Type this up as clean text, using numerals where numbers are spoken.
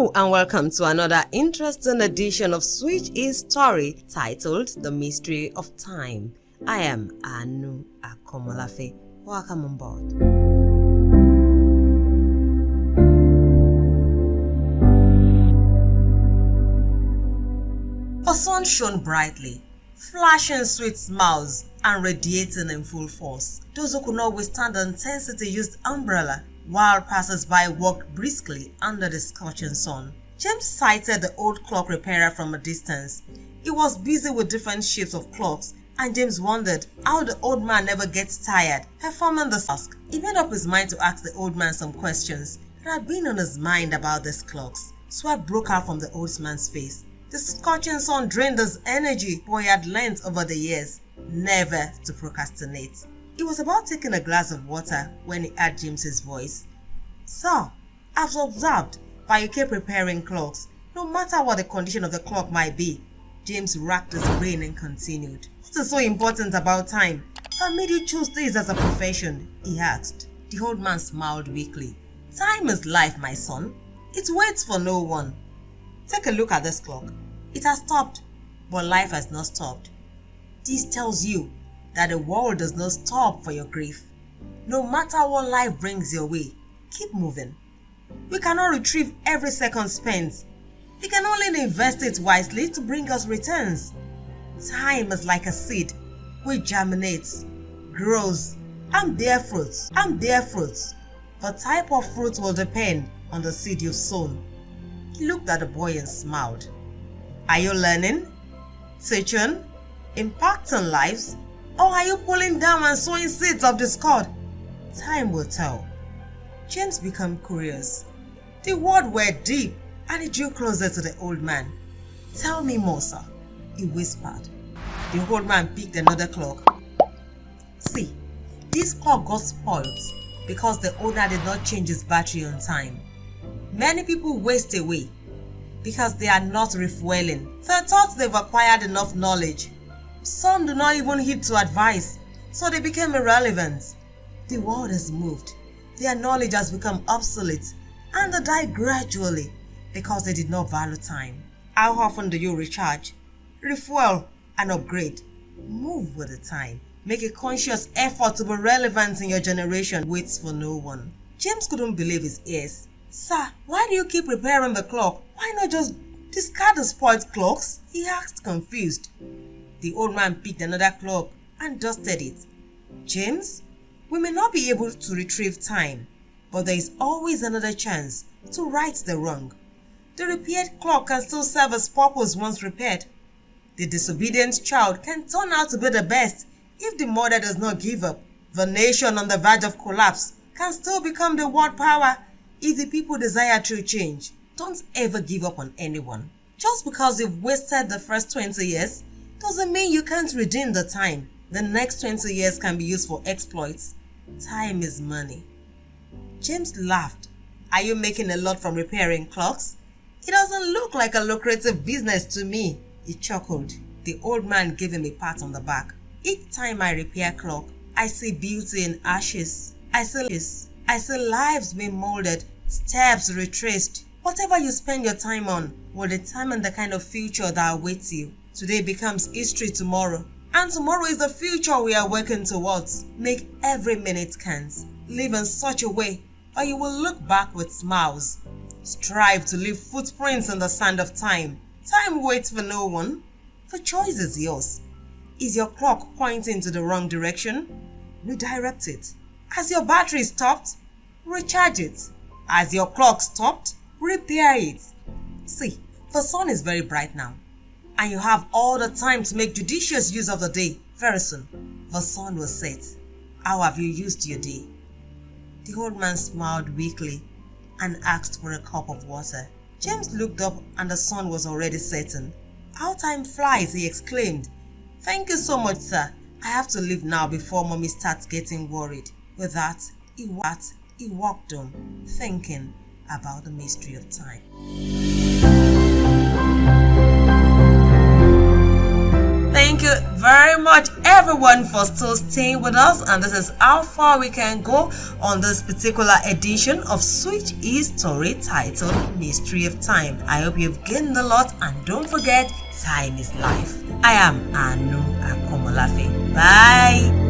Hello and welcome to another interesting edition of Switch Is Story titled The Mystery of Time. I am Aanu Akomolafe. Welcome on board. The sun shone brightly, flashing sweet smiles and radiating in full force. Those who could not withstand the intensity used umbrella, while passers-by walked briskly under the scorching sun. James sighted the old clock repairer from a distance. He was busy with different shapes of clocks, and James wondered how the old man never gets tired performing the task. He made up his mind to ask the old man some questions that had been on his mind about these clocks. Sweat broke out from the old man's face. The scorching sun drained his energy, but he had learned over the years never to procrastinate. He was about taking a glass of water when he heard James's voice. "Sir, I've observed that you keep repairing clocks, no matter what the condition of the clock might be." James racked his brain and continued. "What is so important about time that made you choose this as a profession?" he asked. The old man smiled weakly. "Time is life, my son. It waits for no one. Take a look at this clock. It has stopped, but life has not stopped. This tells you that the world does not stop for your grief. No matter what life brings your way, keep moving. We cannot retrieve every second spent. We can only invest it wisely to bring us returns. Time is like a seed which germinates, grows, and bears fruits. The type of fruit will depend on the seed you've sown." He looked at the boy and smiled. "Are you learning, teaching, impacting lives? Or are you pulling down and sowing seeds of discord? Time will tell." James became curious. The words were deep, and he drew closer to the old man. "Tell me more, sir," he whispered. The old man picked another clock. "See, this clock got spoiled because the owner did not change his battery on time. Many people waste away because they are not refueling. They thought they've acquired enough knowledge. Some do not even heed to advice, so they became irrelevant. The world has moved. Their knowledge has become obsolete, and they die gradually because they did not value time. How often do you recharge, refuel, and upgrade? Move with the time. Make a conscious effort to be relevant in your generation. Waits for no one." James couldn't believe his ears. "Sir, why do you keep repairing the clock? Why not just discard the spoiled clocks?" he asked, confused. The old man picked another clock and dusted it. "James, we may not be able to retrieve time, but there is always another chance to right the wrong. The repaired clock can still serve its purpose once repaired. The disobedient child can turn out to be the best if the mother does not give up. The nation on the verge of collapse can still become the world power if the people desire true change. Don't ever give up on anyone. Just because you've wasted the first 20 years doesn't mean you can't redeem the time. The next 20 years can be used for exploits. Time is money." James laughed. "Are you making a lot from repairing clocks? It doesn't look like a lucrative business to me." He chuckled. The old man gave him a pat on the back. "Each time I repair clock, I see beauty in ashes. I see lives being molded, steps retraced. Whatever you spend your time on will determine the kind of future that awaits you. Today becomes history tomorrow, and tomorrow is the future we are working towards. Make every minute count. Live in such a way that you will look back with smiles. Strive to leave footprints in the sand of time. Time waits for no one. The choice is yours. Is your clock pointing to the wrong direction? Redirect it. Has your battery stopped? Recharge it. Has your clock stopped? Repair it. See, the sun is very bright now, and you have all the time to make judicious use of the day. Very soon, the sun will set. How have you used your day?" The old man smiled weakly and asked for a cup of water. James looked up and the sun was already setting. "How time flies," he exclaimed. "Thank you so much, sir. I have to leave now before mommy starts getting worried." With that, he walked on, thinking about the mystery of time. Thank you very much much everyone for still staying with us, and this is how far we can go on this particular edition of Switch Is story titled Mystery of Time. I hope you've gained a lot, and don't forget, time is life. I am Aanu Akomolafe. Bye.